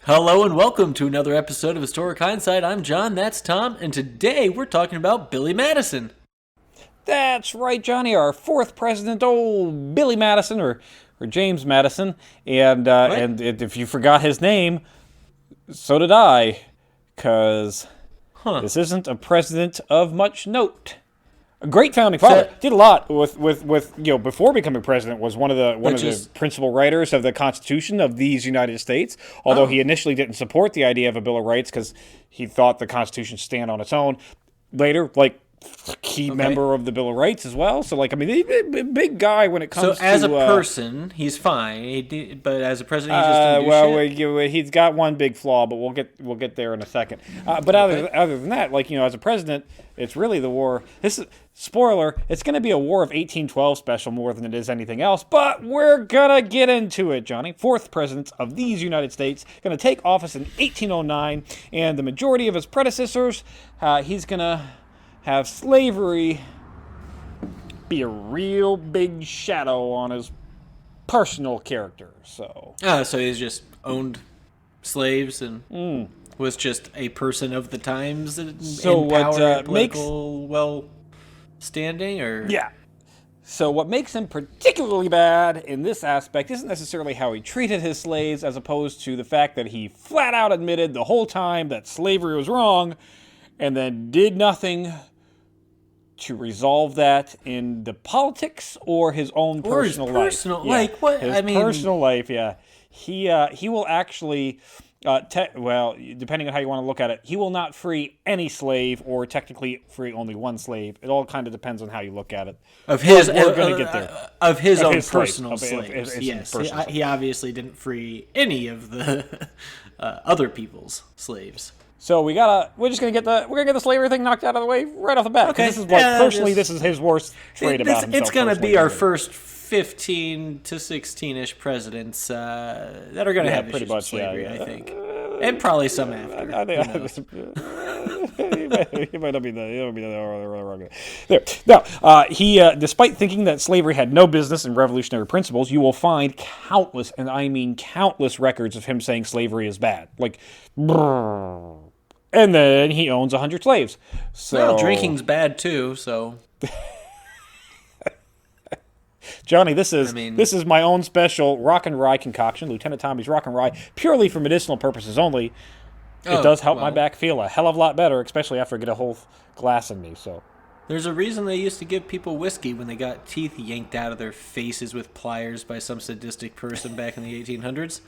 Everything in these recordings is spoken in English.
Hello and welcome to another episode of Historic Hindsight. I'm John, that's Tom, and today we're talking about Billy Madison. That's right, Johnny. Our fourth president, old Billy Madison, or James Madison, and What? if you forgot his name, so did I, because Huh. this isn't a president of much note. A great founding father, did a lot with before becoming president was one of the principal writers of the Constitution of these United States. Although he initially didn't support the idea of a Bill of Rights because he thought the Constitution should stand on its own. Later, key member of the Bill of Rights as well. So, he's a big guy when it comes to... So as a person, he's fine, but as a president, he just didn't do shit? He's got one big flaw, but we'll get there in a second. But other than that, as a president, it's really the war. This is spoiler. It's going to be a War of 1812 special more than it is anything else. But we're gonna get into it, Johnny. Fourth president of these United States, going to take office in 1809, and the majority of his predecessors, he's gonna have slavery be a real big shadow on his personal character. So He's just owned slaves and was just a person of the times in power and political standing, or yeah. So what makes him particularly bad in this aspect isn't necessarily how he treated his slaves, as opposed to the fact that he flat out admitted the whole time that slavery was wrong, and then did nothing to resolve that in the politics or his own personal life. Personal life, yeah. He will actually, depending on how you want to look at it, he will not free any slave, or technically free only one slave. It all kind of depends on how you look at it. we're going to get there. Of his own personal slaves. Yes, he obviously didn't free any of the other people's slaves. So we're just gonna get the slavery thing knocked out of the way right off the bat. Okay. This is his worst trait about himself. It's gonna be our first 15 to 16-ish presidents that are gonna have issues with slavery, I think, and probably some after. He might not be there. Now, despite thinking that slavery had no business in revolutionary principles, you will find countless, and I mean countless, records of him saying slavery is bad. And then he owns 100 slaves. So well, drinking's bad too. So, Johnny, this is my own special rock and rye concoction, Lieutenant Tommy's rock and rye, purely for medicinal purposes only. It does help my back feel a hell of a lot better, especially after I get a whole glass in me. So, there's a reason they used to give people whiskey when they got teeth yanked out of their faces with pliers by some sadistic person back in the 1800s.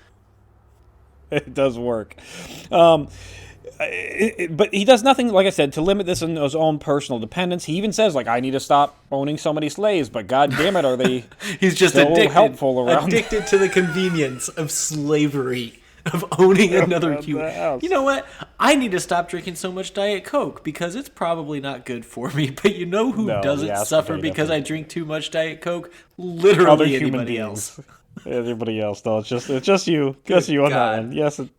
It does work. But he does nothing, like I said, to limit this in his own personal dependence. He even says, I need to stop owning so many slaves, but god damn it, are they He's just so helpful around. Addicted to the convenience of slavery, of owning another human. You know what? I need to stop drinking so much Diet Coke because it's probably not good for me. But you know who doesn't suffer because I drink too much Diet Coke? Literally anybody else. Everybody else. No, it's just you. Just you on that one. Yes, it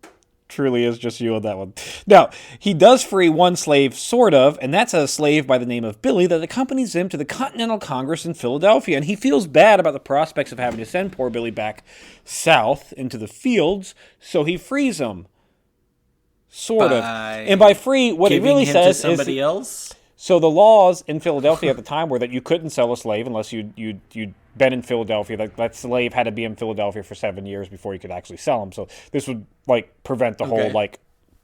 truly is just you on that one. Now, he does free one slave, sort of, and that's a slave by the name of Billy that accompanies him to the Continental Congress in Philadelphia. And he feels bad about the prospects of having to send poor Billy back south into the fields, so he frees him. Sort of. And by free, what he really says is... somebody else? So the laws in Philadelphia at the time were that you couldn't sell a slave unless you'd been in Philadelphia. That slave had to be in Philadelphia for 7 years before you could actually sell him. So this would prevent the whole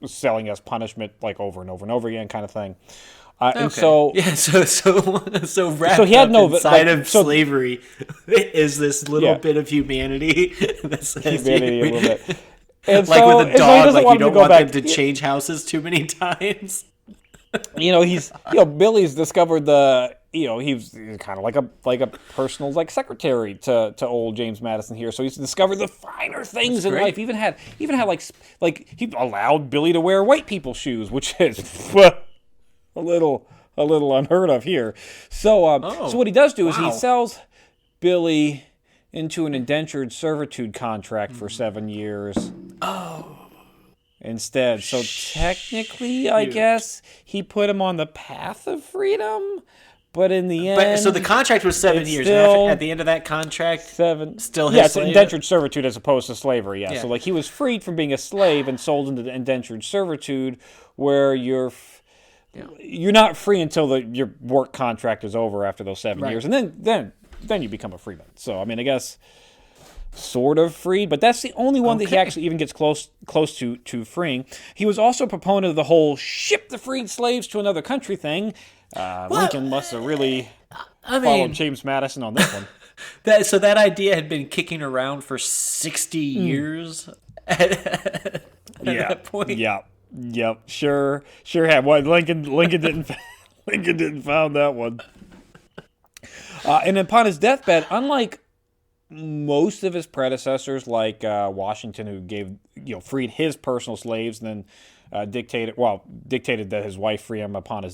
selling as punishment over and over and over again kind of thing. And so wrapped he had up inside of slavery is this little bit of humanity that says humanity a little bit. And with a dog, you don't want them to change houses too many times. Billy's discovered he's kind of like a personal secretary to old James Madison here. So he's discovered the finer things in life. Even had he allowed Billy to wear white people's shoes, which is a little unheard of here. So what he does do is he sells Billy into an indentured servitude contract for 7 years. Instead. So technically, I guess, he put him on the path of freedom, But in the end... So the contract was 7 years. Still, and at the end of that contract, still his it's slave? indentured servitude as opposed to slavery, yeah. So like he was freed from being a slave and sold into the indentured servitude where you're not free until your work contract is over after those 7 years. And then you become a freeman. So, I mean, I guess sort of freed, but that's the only one that he actually even gets close to freeing. He was also a proponent of the whole ship the freed slaves to another country thing. Lincoln must have really followed James Madison on this one. that idea had been kicking around for 60 years at that point. Yep. Sure had. Well, Lincoln didn't found that one. And upon his deathbed, unlike most of his predecessors, like Washington, who freed his personal slaves and then dictated that his wife free him upon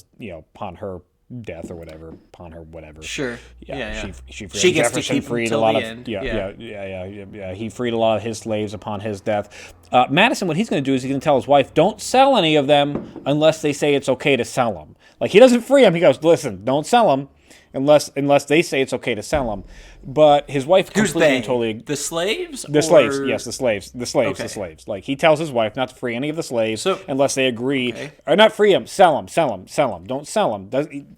her death or whatever, upon her whatever. Sure. Yeah. She gets Jefferson to keep freed until a lot the of end. Yeah. He freed a lot of his slaves upon his death. Madison, what he's going to do is he's going to tell his wife, don't sell any of them unless they say it's okay to sell them. Like, he doesn't free them. He goes, listen, don't sell them unless they say it's okay to sell them. But his wife completely and totally... The slaves? Slaves, yes, the slaves. Okay. The slaves. Like, he tells his wife not to free any of the slaves unless they agree. Or not free them, sell them. Don't sell them.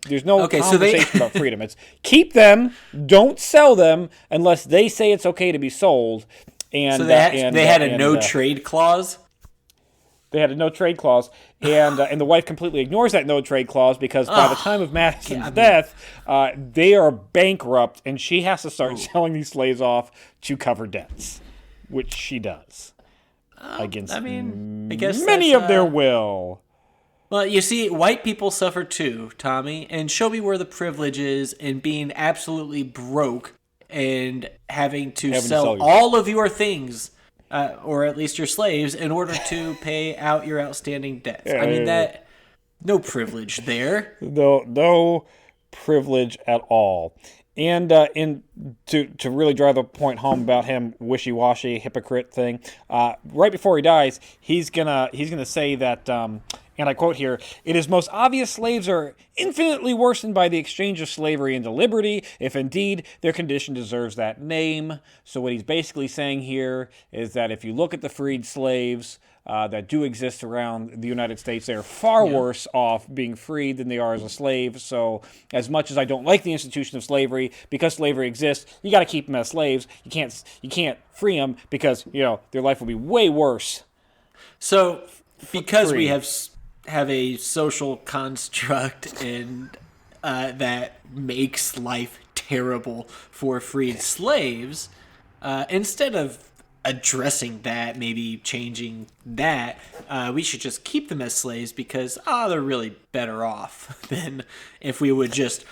There's no conversation about freedom. It's keep them, don't sell them unless they say it's okay to be sold. And so they had a no-trade clause? They had a no-trade clause, and the wife completely ignores that no-trade clause because by the time of Madison's death, they are bankrupt, and she has to start selling these slaves off to cover debts, which she does against I guess many of their will. Well, you see, white people suffer too, Tommy, and show me where the privilege is in being absolutely broke and having to sell all of your things, or at least your slaves, in order to pay out your outstanding debts. No privilege there. No privilege at all. And to really drive the point home about him wishy-washy hypocrite thing, right before he dies, he's gonna say that. And I quote here, "It is most obvious slaves are infinitely worsened by the exchange of slavery into liberty, if indeed their condition deserves that name." So what he's basically saying here is that if you look at the freed slaves that do exist around the United States, they are far worse off being freed than they are as a slave. So as much as I don't like the institution of slavery, because slavery exists, you got to keep them as slaves. You can't free them because their life will be way worse. So because we have a social construct and that makes life terrible for freed slaves, instead of addressing that, maybe changing that, we should just keep them as slaves because they're really better off than if we would just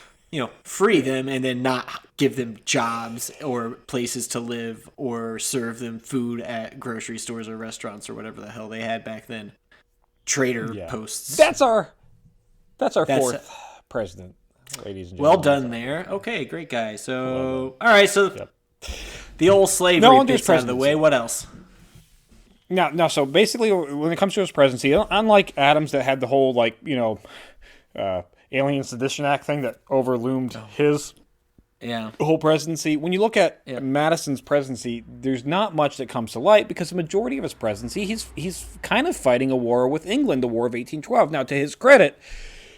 free them and then not give them jobs or places to live or serve them food at grocery stores or restaurants or whatever the hell they had back then. Trader posts. That's our fourth president, ladies and gentlemen. Well done there. Okay, great guy. So, all right, so the old slavery bit's out of the way. What else? No. So basically, when it comes to his presidency, unlike Adams that had the whole Alien Sedition Act thing that overloomed his whole presidency, when you look at Madison's presidency, there's not much that comes to light because the majority of his presidency, he's kind of fighting a war with England, the War of 1812. Now, to his credit,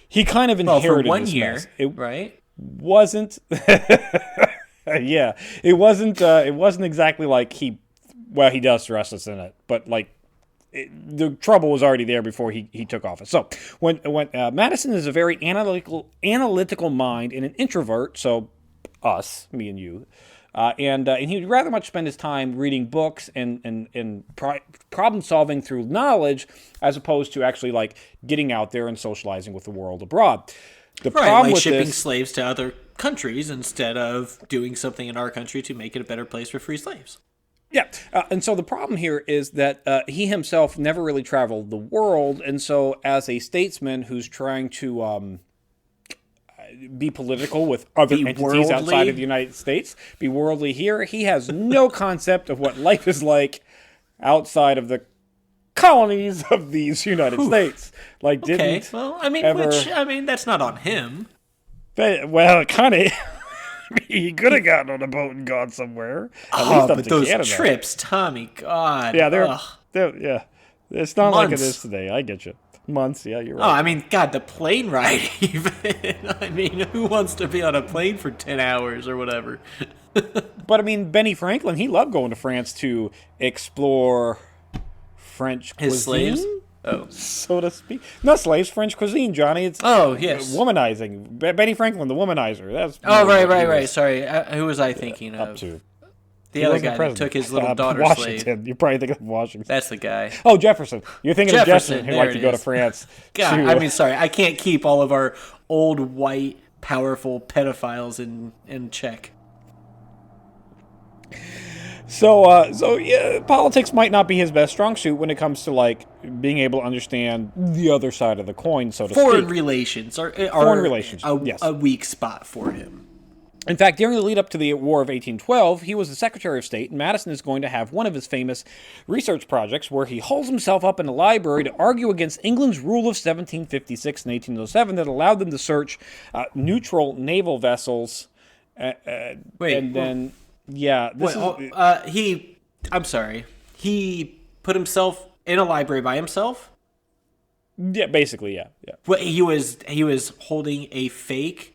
he kind of inherited for 1 this year, mess. right? Wasn't it wasn't exactly like he does thrust us in it, but the trouble was already there before he took office. So when Madison is a very analytical mind and an introvert, so us, me and you, and he would rather much spend his time reading books and problem solving through knowledge as opposed to actually getting out there and socializing with the world abroad. The problem with shipping slaves to other countries instead of doing something in our country to make it a better place for free slaves. Yeah, and so the problem here is that he himself never really traveled the world, and so as a statesman who's trying to be political with other entities outside of the United States, be worldly here, he has no concept of what life is like outside of the colonies of these United States. That's not on him. Well, kind of. He could have gotten on a boat and gone somewhere. At least up but to those Canada. Trips, Tommy, God. Yeah, they're it's not Months. like it is today. I get you. Months, yeah, you're right. Oh, I mean, God, the plane ride even. I mean, who wants to be on a plane for 10 hours or whatever? But I mean, Benny Franklin, he loved going to France to explore French cuisine. His slaves? Oh. So to speak. Not slaves, French cuisine, Johnny. It's yes. Womanizing. Benny Franklin, the womanizer. That's right. Sorry. Who was I thinking of? Up to. The other guy that took his little daughter's Washington. slave. You're probably thinking of Washington. That's the guy. Oh, Jefferson. You're thinking of Jefferson, who liked to go to France. God, I mean, sorry. I can't keep all of our old, white, powerful pedophiles in check. So yeah, politics might not be his best strong suit when it comes to like being able to understand the other side of the coin, so to speak. Foreign relations are a weak spot for him. In fact, during the lead up to the War of 1812, he was the Secretary of State, and Madison is going to have one of his famous research projects where he holds himself up in a library to argue against England's rule of 1756 and 1807 that allowed them to search neutral naval vessels. I'm sorry. He put himself in a library by himself? Yeah, basically, yeah. Well, he was holding a fake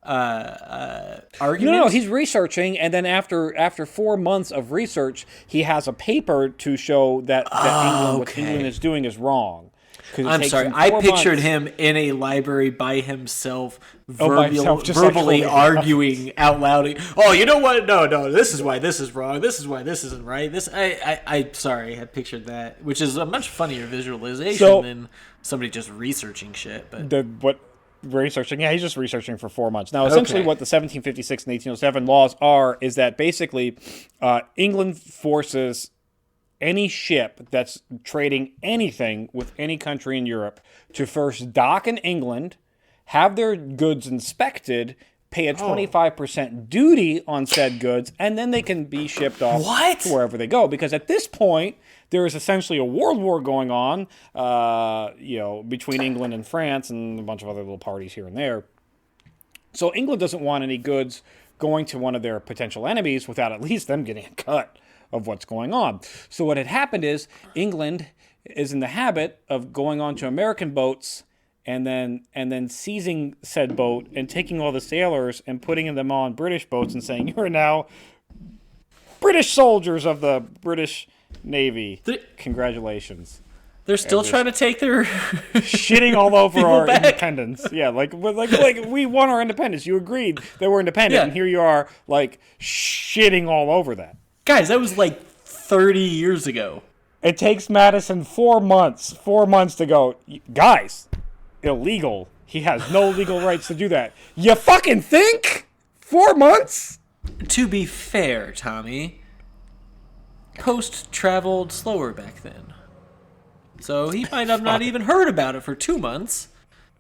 argument? No, he's researching, and then after 4 months of research, he has a paper to show that what England is doing is wrong. I'm sorry, I pictured him in a library by himself, verbally arguing out loud. Oh, you know what? No, this is why this is wrong. This is why this isn't right. I pictured that, which is a much funnier visualization than somebody just researching shit. But researching? Yeah, he's just researching for 4 months. Now, essentially what the 1756 and 1807 laws are is that basically England forces any ship that's trading anything with any country in Europe to first dock in England, have their goods inspected, pay a 25% duty on said goods, and then they can be shipped off to wherever they go. Because at this point, there is essentially a world war going on, between England and France and a bunch of other little parties here and there. So England doesn't want any goods going to one of their potential enemies without at least them getting a cut of what's going on. So what had happened is England is in the habit of going onto American boats and then seizing said boat and taking all the sailors and putting them on British boats and saying, you are now British soldiers of the British Navy. Congratulations. They're still trying to take their shitting all over our independence. Yeah, like we won our independence. You agreed that we're independent, and here you are, like, shitting all over that. Guys, that was like 30 years ago. It takes Madison 4 months to go, guys, illegal. He has no legal rights to do that. You fucking think? 4 months? To be fair, Tommy, Coast traveled slower back then. So he might have not even heard about it for 2 months.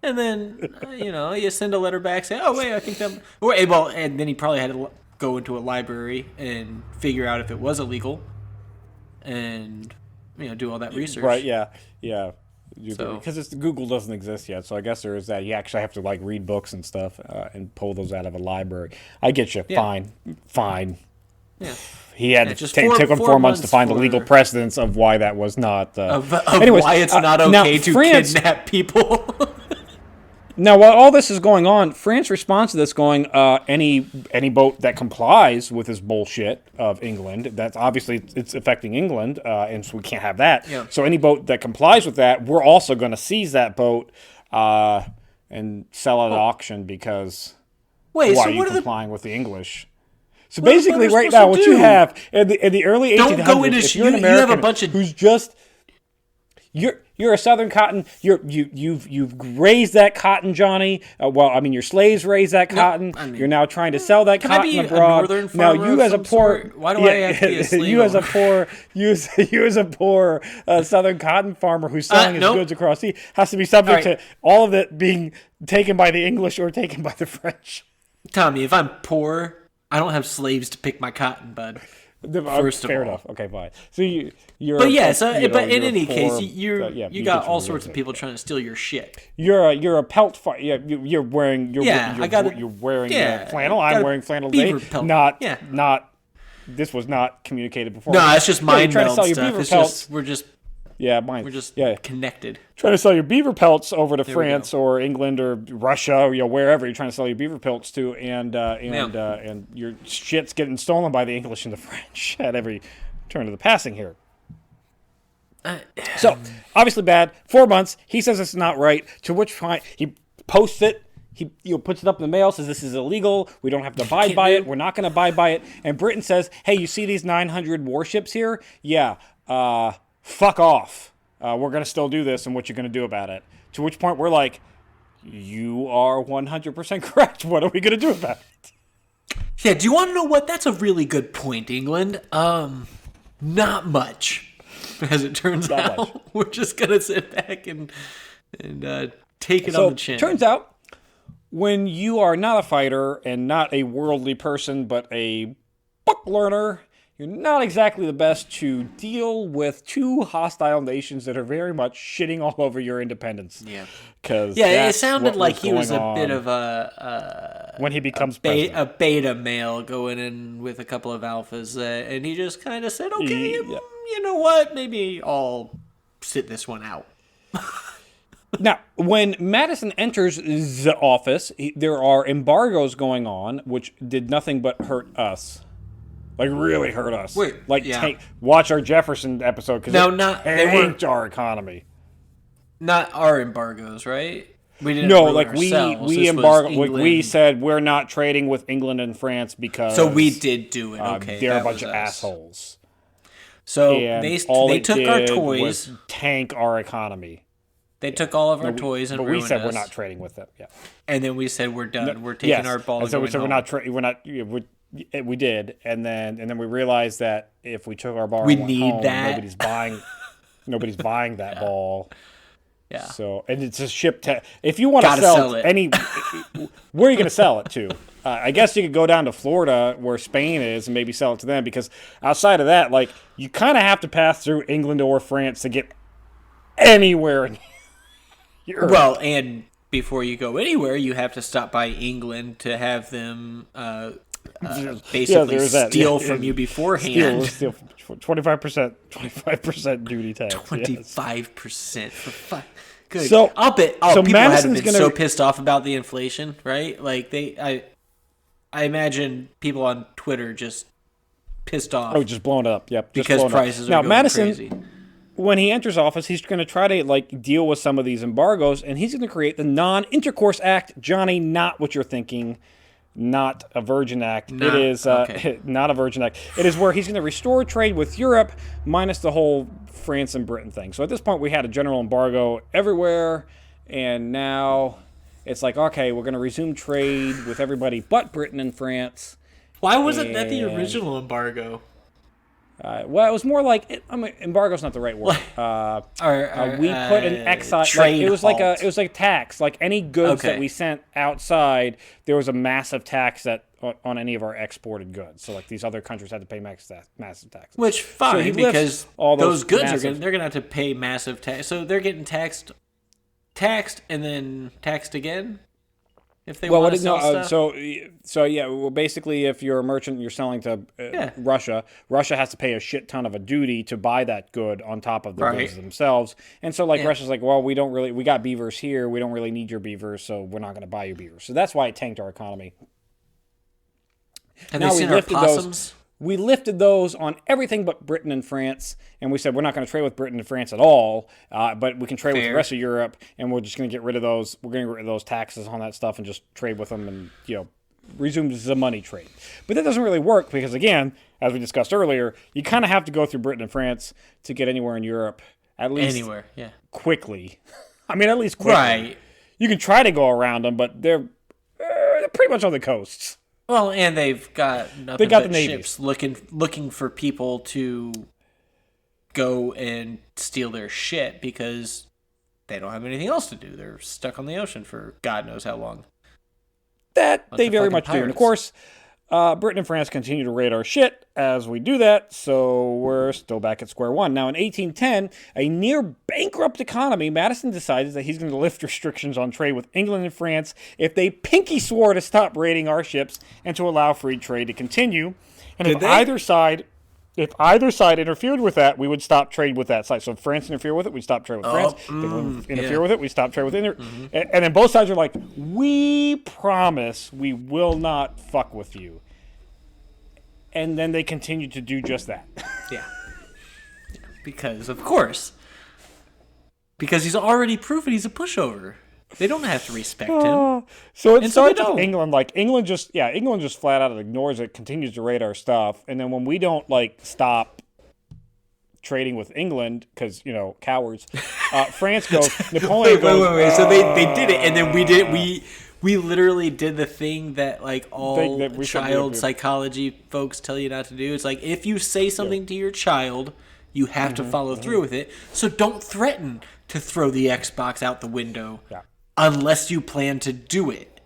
And then, you send a letter back saying, oh, wait, I think that... Well, and then he probably had to go into a library and figure out if it was illegal and, do all that research. Right, yeah. Because Google doesn't exist yet, so I guess there is that. You actually have to, read books and stuff and pull those out of a library. I get you. Yeah. Fine. Yeah. He had to take him 4 months to find the legal precedence of why that was not... anyways, why it's not okay to kidnap people. Now, while all this is going on, France responds to this going, any boat that complies with this bullshit of England, that's obviously it's affecting England, and so we can't have that. Yeah. So any boat that complies with that, we're also going to seize that boat and sell it at auction because why are you complying with the English? So basically, right now, what you have in the early 1800s, don't go into if you're an American you have a bunch of who's just you're a Southern cotton. You've raised that cotton, Johnny. Your slaves raised that cotton. You're now trying to sell that cotton abroad. Now you as a poor, why do I have to be a slave? you as a poor Southern cotton farmer who's selling his goods across sea has to be subject to all of it being taken by the English or taken by the French. Tommy, if I'm poor, I don't have slaves to pick my cotton, bud. Fair enough. Okay, fine. So you're. But yeah, but in any case, you got all sorts of people trying to steal your shit. You're a pelt fighter. Yeah, you're wearing. You're wearing flannel. I'm wearing flannel today. Not. This was not communicated before. No, it's just mind meld stuff. We're just connected. Trying to sell your beaver pelts over to France or England or Russia or wherever you're trying to sell your beaver pelts to, and your shit's getting stolen by the English and the French at every turn of the passing here. So obviously bad. 4 months. He says it's not right. To which point he posts it. He puts it up in the mail, says this is illegal. We don't have to abide by it. We're not going to abide by it. And Britain says, hey, you see these 900 warships here? Yeah. Fuck off. We're going to still do this, and what you're going to do about it. To which point we're like, you are 100% correct. What are we going to do about it? Yeah, do you want to know what? That's a really good point, England. Not much. As it turns out, we're just going to sit back and take it on the chin. Turns out, when you are not a fighter and not a worldly person, but a book learner, you're not exactly the best to deal with two hostile nations that are very much shitting all over your independence. Yeah. It sounded like he was a bit of a when he becomes president. A beta male going in with a couple of alphas, and he just kind of said, okay, you know what, maybe I'll sit this one out. Now, when Madison enters the office, there are embargoes going on, which did nothing but hurt us. Like, really hurt us. Watch our Jefferson episode, because it tanked our economy. Not our embargoes, right? We didn't. No, like we embargo. We said we're not trading with England and France because. So we did do it. Okay, they're a bunch of assholes. So they took our toys. Was tank our economy. They took all of our toys and ruined us. But we said we're not trading with them. Yeah. And then we said we're done. We're taking our ball. And so we said we're not. We did, and then we realized that if we took our ball, we need that. Nobody's buying that ball. Yeah. So, and it's a ship. If you want to sell it, where are you going to sell it to? I guess you could go down to Florida, where Spain is, and maybe sell it to them. Because outside of that, like, you kind of have to pass through England or France to get anywhere in Europe. Well, and before you go anywhere, you have to stop by England to have them basically steal from you beforehand. Steal 25% duty tax. 25% for fuck. Good. So I'll bet. People Madison's have been so pissed off about the inflation, right? Like I imagine people on Twitter just pissed off. Oh, just blown up. Yep. Because prices are going crazy. When he enters office, he's going to try to deal with some of these embargoes, and he's going to create the Non-Intercourse Act. Johnny, not what you're thinking. Not a Virgin Act. It is not a Virgin Act. It is where he's going to restore trade with Europe, minus the whole France and Britain thing. So at this point, we had a general embargo everywhere, and now it's like, okay, we're going to resume trade with everybody but Britain and France. Why wasn't that the original embargo? Well, it was more like embargo's not the right word. We put an excise. It was like tax. Like any goods that we sent outside, there was a massive tax on any of our exported goods. So like these other countries had to pay massive taxes. Which fine, because all those goods they're going to have to pay massive tax. So they're getting taxed, and then taxed again. If they want to sell stuff? Well, basically, if you're a merchant and you're selling to Russia has to pay a shit ton of a duty to buy that good on top of the goods themselves. And so, Russia's like, well, we got beavers here. We don't really need your beavers, so we're not going to buy your beavers. So that's why it tanked our economy. Have they seen our possums? We lifted those on everything but Britain and France, and we said we're not going to trade with Britain and France at all, but we can trade with the rest of Europe, and we're just going to get rid of those. We're going to get rid of those taxes on that stuff and just trade with them and resume the money trade. But that doesn't really work because, again, as we discussed earlier, you kind of have to go through Britain and France to get anywhere in Europe, at least quickly. I mean, at least quickly. Right. You can try to go around them, but they're pretty much on the coasts. Well, and they've got nothing but ships looking for people to go and steal their shit because they don't have anything else to do. They're stuck on the ocean for God knows how long. That they very much do. And of course, Britain and France continue to raid our shit as we do that, so we're still back at square one. Now, in 1810, a near-bankrupt economy, Madison decides that he's going to lift restrictions on trade with England and France if they pinky swore to stop raiding our ships and to allow free trade to continue. And if either side interfered with that, we would stop trade with that side. So if France interfered with it, we'd stop trade with France. If England interfered with it, we'd stop trade with England. And then both sides are like, we promise we will not fuck with you. And then they continue to do just that. Yeah. Because, of course. Because he's already proven he's a pushover. They don't have to respect him. So it starts with England. Like England just flat out ignores it, continues to raid our stuff, and then when we don't stop trading with England because cowards, France goes. Napoleon goes. Wait. So they did it, and then we did. We literally did the thing that all child psychology folks tell you not to do. It's like if you say something to your child, you have to follow through with it. So don't threaten to throw the Xbox out the window. Yeah. Unless you plan to do it.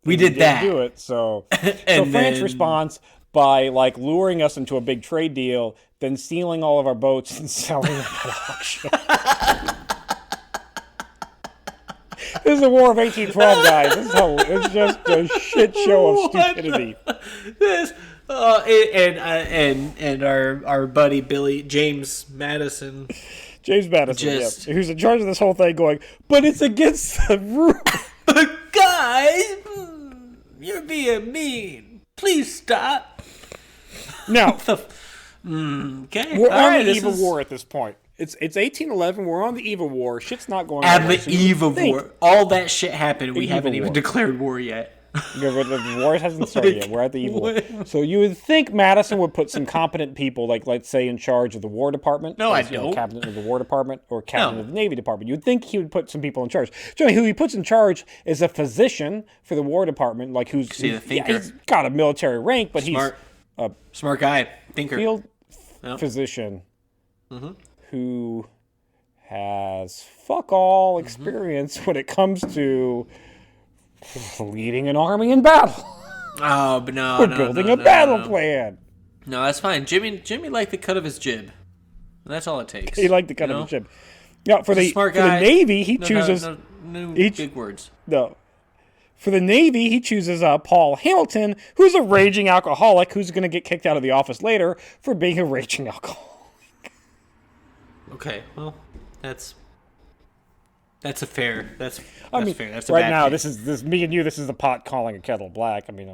We did that. Do it, so France responds by luring us into a big trade deal, then stealing all of our boats and selling them at auction. This is the War of 1812, guys. It's just a shit show of stupidity. And our buddy James Madison. Who's in charge of this whole thing, going, but it's against the rules. But guys, you're being mean. Please stop. Now, okay, we're on the eve of war at this point. It's 1811. We're on the eve of war. Shit's not going on. At the eve of war, all that shit happened. We haven't even declared war yet. The war hasn't started yet. We're at the eve of war. So you would think Madison would put some competent people, let's say, in charge of the War Department. No, I don't. Captain of the War Department or captain of the Navy Department. You'd think he would put some people in charge. Johnny, who he puts in charge is a physician for the War Department, he's got a military rank, but smart. He's a smart guy, thinker, field physician who has fuck all experience when it comes to leading an army in battle. Oh, but no, we're building a battle plan. No, that's fine. Jimmy liked the cut of his jib. That's all it takes. He liked the cut of his jib. Now, for the Navy, he chooses big words. No. For the Navy, he chooses Paul Hamilton, who's a raging alcoholic, who's going to get kicked out of the office later for being a raging alcoholic. Okay, well, that's fair. That's fair. That's right now. This is me and you. This is the pot calling a kettle black. I mean,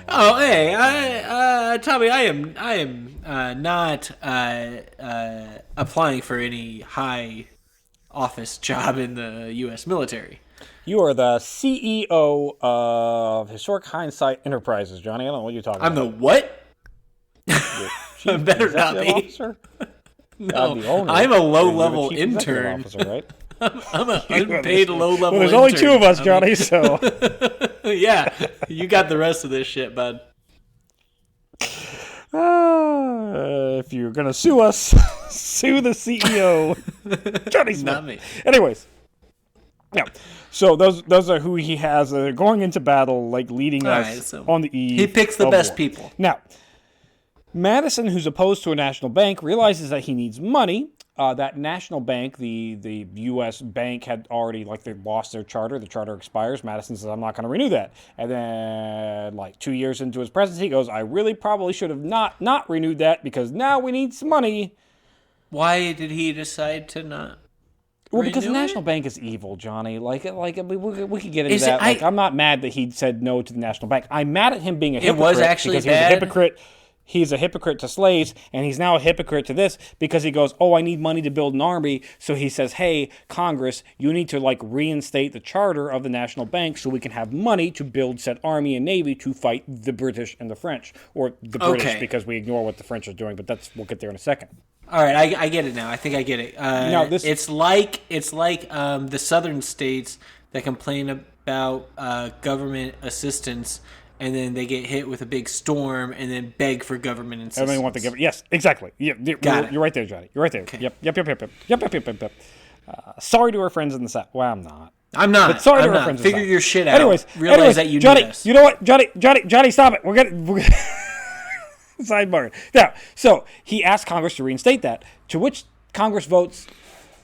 hey, Tommy, I am not applying for any high office job in the U.S. military. You are the CEO of Historic Hindsight Enterprises, Johnny. I don't know what you're talking about. I'm the what? Better not be. Officer? No, I'm a low-level intern. Officer, right? I'm an unpaid low-level intern. There's only two of us, Johnny, so... Yeah, you got the rest of this shit, bud. If you're going to sue us, sue the CEO. Johnny's not me. Anyways. Yeah. So those are who he has going into battle, leading us on the eve. He picks the best people. Now, Madison, who's opposed to a national bank, realizes that he needs money. That national bank, the U.S. bank, had already, they lost their charter. The charter expires. Madison says, I'm not going to renew that. And then, 2 years into his presidency, he goes, I really probably should have not renewed that because now we need some money. Why did he decide to not? Well, because the National Bank is evil, Johnny. We could get into that. I'm not mad that he said no to the National Bank. I'm mad at him being a hypocrite. It was actually because bad. He was a hypocrite. He's a hypocrite to slaves, and he's now a hypocrite to this because he goes, I need money to build an army. So he says, hey, Congress, you need to reinstate the charter of the National Bank so we can have money to build said army and navy to fight the British and the French. Or the British because we ignore what the French are doing, but we'll get there in a second. All right, I get it now. I think I get it. It's like the southern states that complain about government assistance, and then they get hit with a big storm, and then beg for government assistance. Everybody want the government. Yes, exactly. You're right there, Johnny. You're right there. Okay. Yep. Sorry to our friends in the South. Well, I'm not. I'm not. But sorry I'm to not. reference Figure this your shit out. Realize that you Johnny, need us. you know what? Johnny, stop it. We're gonna sidebar. Now, so he asked Congress to reinstate that, to which Congress votes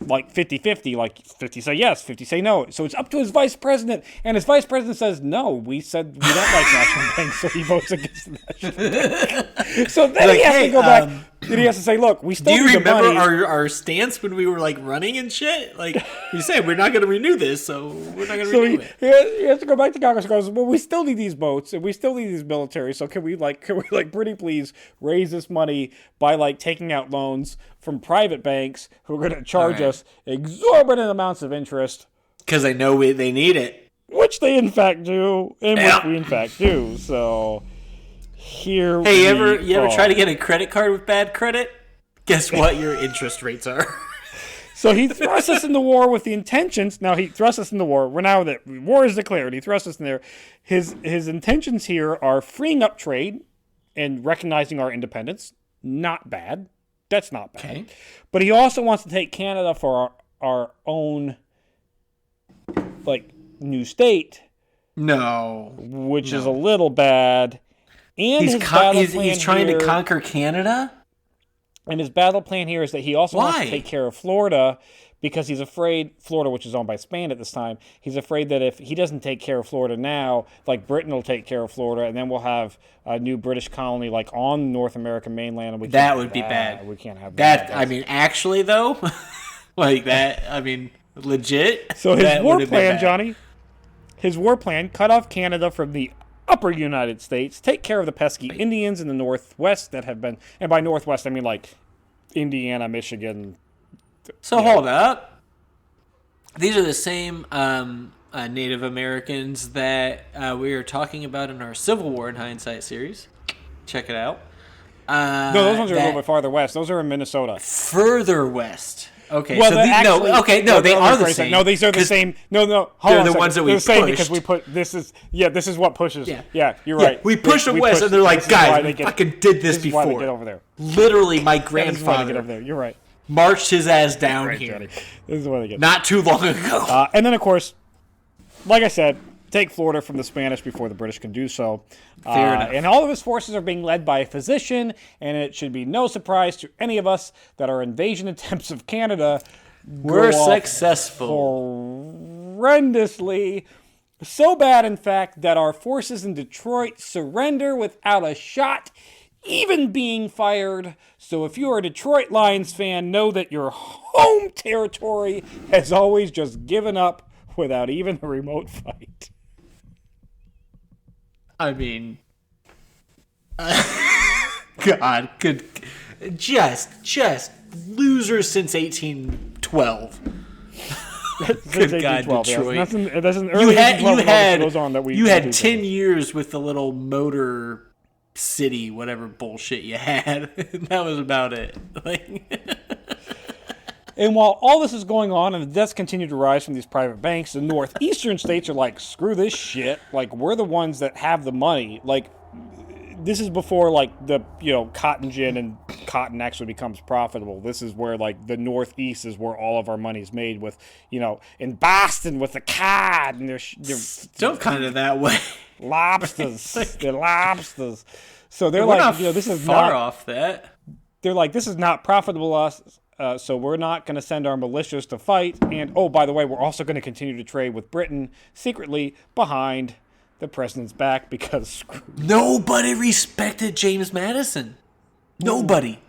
like 50-50, like 50 say yes, 50 say no. So it's up to his vice president, and his vice president says, no, we said we don't like national banks, so he votes against the national bank. So then he has to go back, and he has to say, look, we still need the money. Do you remember our stance when we were like running and shit? Like, we said, we're not going to renew this, so we're not going to renew it. He has to go back to Congress and goes, well, we still need these boats, and we still need these military, so can we pretty please raise this money by like taking out loans from private banks who are going to charge us exorbitant amounts of interest. Because they know they need it. Which they in fact do, and which we in fact do. So here Hey, you ever try to get a credit card with bad credit? Guess what your interest rates are? So he thrusts us in the war with the intentions. Now he thrusts us in the war. We're now that war is declared. He thrusts us in there. His intentions here are freeing up trade and recognizing our independence. Not bad. That's not bad. Okay. But he also wants to take Canada for our own, like, new state. No. Which is a little bad. And he's trying to conquer Canada? And his battle plan here is that he also wants to take care of Florida because he's afraid, Florida, which is owned by Spain at this time, he's afraid that if he doesn't take care of Florida now, like Britain will take care of Florida, and then we'll have a new British colony like on North American mainland. And that would be bad. We can't have that. I mean, actually, though, like that, I mean, legit. So his war plan, Johnny, his war plan, cut off Canada from the upper United States, take care of the pesky Indians in the Northwest that have been, and by Northwest, I mean like Indiana, Michigan. So hold up. These are the same Native Americans that we were talking about in our Civil War in Hindsight series. Check it out. No, those ones are a little bit farther west. Those are in Minnesota. Further west. Okay. Well, so they are the same. No, these are the same. No, they're the ones that we pushed. Because we put this is what pushes. Yeah, you're right. We push them west, and they're like, guys, we fucking did this before. Why they get over there. Literally, my grandfather get over there. You're right. Marched his ass down here. Johnny. This is why they get. Not too long ago. And then, of course, like I said, take Florida from the Spanish before the British can do so. Fair enough. And all of his forces are being led by a physician, and it should be no surprise to any of us that our invasion attempts of Canada were successful. Horrendously. So bad, in fact, that our forces in Detroit surrender without a shot even being fired. So if you're a Detroit Lions fan, know that your home territory has always just given up without even a remote fight. I mean, God, good, just losers since 1812. Good God, Detroit. Yes. You had 10 years with the little motor city, whatever bullshit you had. That was about it. And while all this is going on and the debts continue to rise from these private banks, the northeastern states are like, screw this shit. Like, we're the ones that have the money. Like, this is before, like, the, cotton gin and cotton actually becomes profitable. This is where, like, the northeast is where all of our money's made with, in Boston with the cod. And they're still kind of that way. Lobsters. They're lobsters. So they're this is far off that. They're like, this is not profitable us. So we're not going to send our militias to fight. And, oh, by the way, we're also going to continue to trade with Britain secretly behind the president's back because nobody respected James Madison. Nobody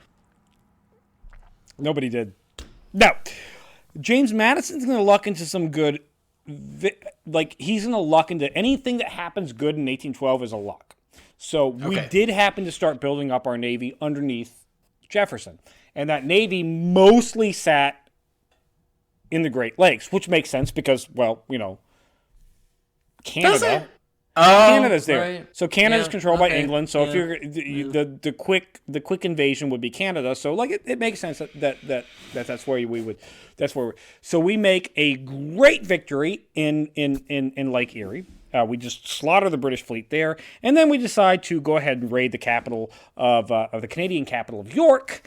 did. Now, James Madison's going to luck into some good, he's going to luck into anything that happens good in 1812 is a luck. So we did happen to start building up our Navy underneath Jefferson. And that Navy mostly sat in the Great Lakes, which makes sense because, Canada. Canada's there. Right. So Canada's controlled by England. So if you're the quick invasion would be Canada. So it makes sense that's where we would. That's where. So we make a great victory in Lake Erie. We just slaughter the British fleet there, and then we decide to go ahead and raid the capital of the Canadian capital of York,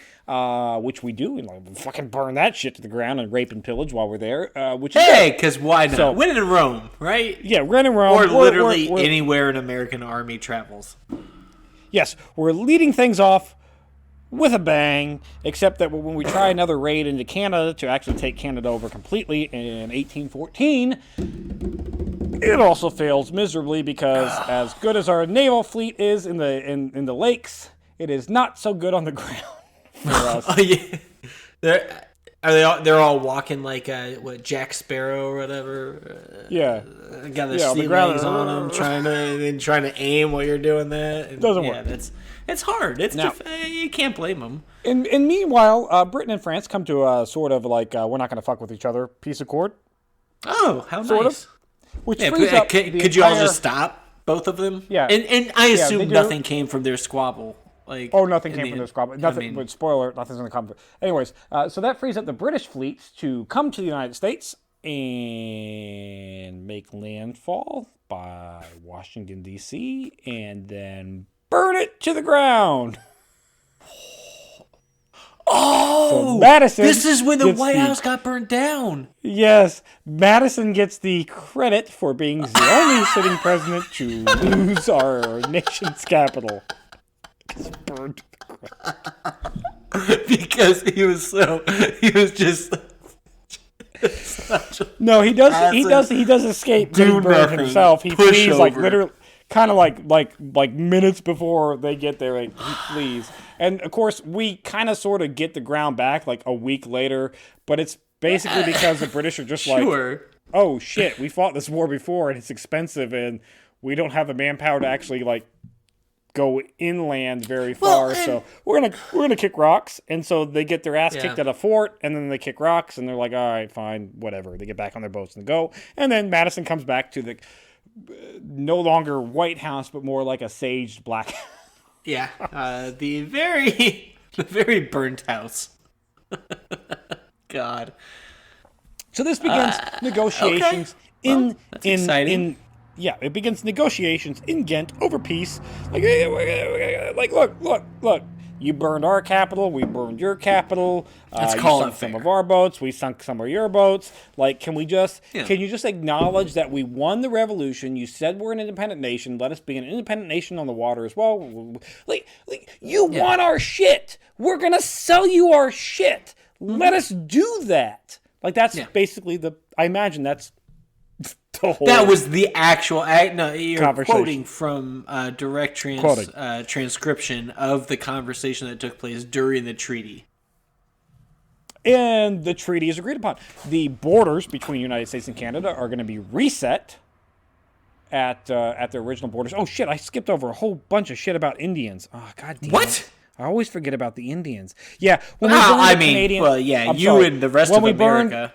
which we do, and like, fucking burn that shit to the ground and rape and pillage while we're there. Because why not? So, win in Rome, right? Yeah, win in Rome, or literally anywhere an American army travels. Yes, we're leading things off with a bang, except that when we try another raid into Canada to actually take Canada over completely in 1814, it also fails miserably because as good as our naval fleet is in the lakes, it is not so good on the ground for us. Oh yeah, they're all walking like Jack Sparrow or whatever. Got the sea legs on them, trying to aim while you're doing that. And, doesn't work. It's hard. You can't blame them. And meanwhile, Britain and France come to a sort of like we're not going to fuck with each other peace accord. Oh, how sort nice! Of, which frees up could you all just stop both of them? Yeah, and I assume nothing came from their squabble. Nothing came from their squabble. Nothing. But spoiler, nothing's going to come. Anyways, so that frees up the British fleets to come to the United States and make landfall by Washington D.C. and then burn it to the ground. Oh, so Madison. This is when the White House got burned down. Yes, Madison gets the credit for being the only sitting president to lose our nation's capital. It's burned to the ground. Because he was just. No, he does escape getting burned himself. He flees like literally. Kind of like minutes before they get there, like he flees. And of course, we kind of sort of get the ground back like a week later, but it's basically because the British are just like, oh shit, we fought this war before and it's expensive and we don't have the manpower to actually like go inland very far, so we're gonna kick rocks. And so they get their ass kicked at a fort, and then they kick rocks, and they're like, all right, fine, whatever. They get back on their boats and go. And then Madison comes back to the no longer White House, but more like a saged black. Yeah, the very burnt house. God. So this begins negotiations exciting. It begins negotiations in Ghent over peace. Like, look. You burned our capital. We burned your capital. You sunk some of our boats. We sunk some of your boats. Like, can you just acknowledge that we won the revolution? You said we're an independent nation. Let us be an independent nation on the water as well. You want our shit. We're gonna sell you our shit. Let us do that. Like, that's basically I imagine that's. That was the actual. No, you're quoting from direct transcription of the conversation that took place during the treaty. And the treaty is agreed upon. The borders between the United States and Canada are going to be reset at their original borders. Oh shit! I skipped over a whole bunch of shit about Indians. Oh god damn it. I always forget about the Indians. Yeah. And the rest of America.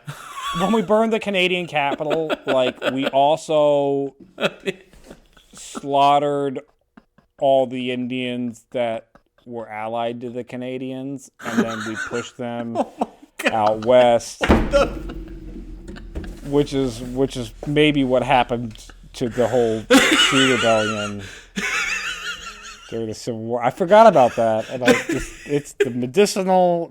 When we burned the Canadian capital, like, we also slaughtered all the Indians that were allied to the Canadians, and then we pushed them out west, which is maybe what happened to the whole Sioux Rebellion during the Civil War. I forgot about that, and it's the medicinal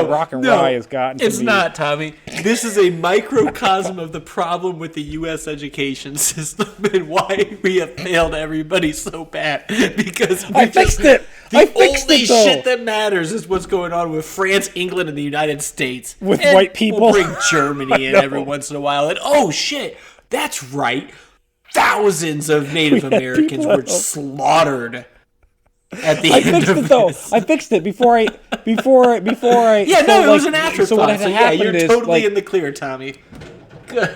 rock and rye has gotten to me. It's not, Tommy. This is a microcosm of the problem with the U.S. education system and why we have failed everybody so bad. Because I fixed it. The only shit that matters is what's going on with France, England, and the United States. With white people. We'll bring Germany in every once in a while. And oh shit, that's right. Thousands of Native Americans were slaughtered at the end of this. I fixed it before I. Yeah, no, it was an afterthought. So yeah, you're totally in the clear, Tommy. Good.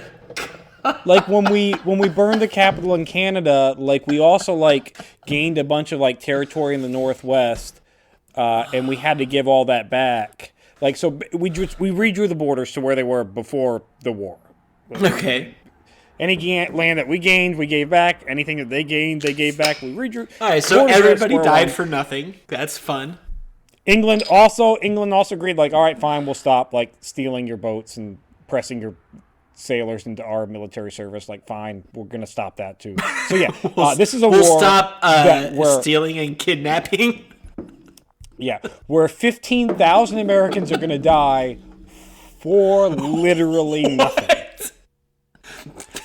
Like when we burned the capital in Canada, like we also like gained a bunch of like territory in the Northwest, and we had to give all that back. Like so, we redrew the borders to where they were before the war. Okay. Any land that we gained, we gave back. Anything that they gained, they gave back. We redrew. All right, so everybody died for nothing. That's fun. England also agreed, like, all right, fine, we'll stop, like, stealing your boats and pressing your sailors into our military service. Like, fine, we're going to stop that too. So yeah, this is a we'll war. Stop stealing and kidnapping. Yeah, where 15,000 Americans are going to die for literally nothing.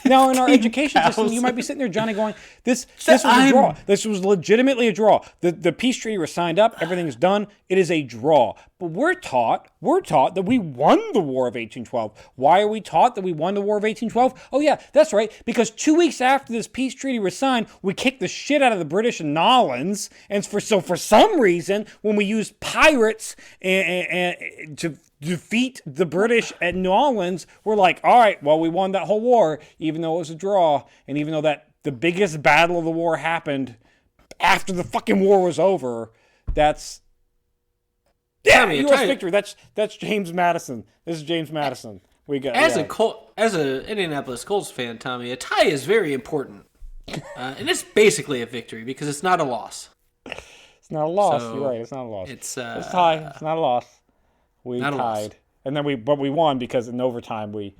Now, in our education system, you might be sitting there, Johnny, going, this was a draw. This was legitimately a draw. The peace treaty was signed up. Everything's done. It is a draw. But we're taught that we won the War of 1812. Why are we taught that we won the War of 1812? Oh, yeah, that's right. Because 2 weeks after this peace treaty was signed, we kicked the shit out of the British in Nolens. And for some reason, when we used pirates and to defeat the British at New Orleans, we're like, all right, well, we won that whole war, even though it was a draw, and even though that the biggest battle of the war happened after the fucking war was over. That's U.S. victory. That's James Madison. This is James Madison. We got as a Indianapolis Colts fan, Tommy. A tie is very important, and it's basically a victory because it's not a loss. It's not a loss. So, you're right. It's not a loss. It's a tie. It's not a loss. We tied, and then we won because in overtime we.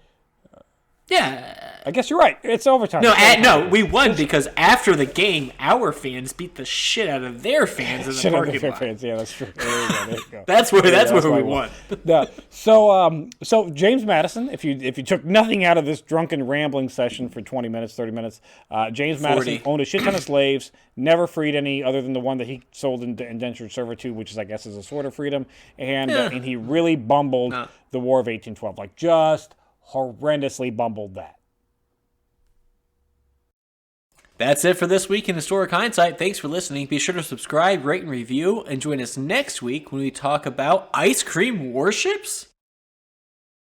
Yeah, I guess you're right. It's overtime. No, we won because after the game, our fans beat the shit out of their fans in the parking lot. Fans. Yeah, that's true. There you go. That's where we won. Yeah. So James Madison, if you took nothing out of this drunken rambling session for 20 minutes, 30 minutes, James 40. Madison owned a shit ton of slaves, never freed any other than the one that he sold into indentured servitude, which is, I guess, is a sort of freedom, and he really bumbled the War of 1812, like just horrendously bumbled that. That's it for this week in Historic Hindsight. Thanks for listening. Be sure to subscribe, rate, and review, and join us next week when we talk about ice cream warships.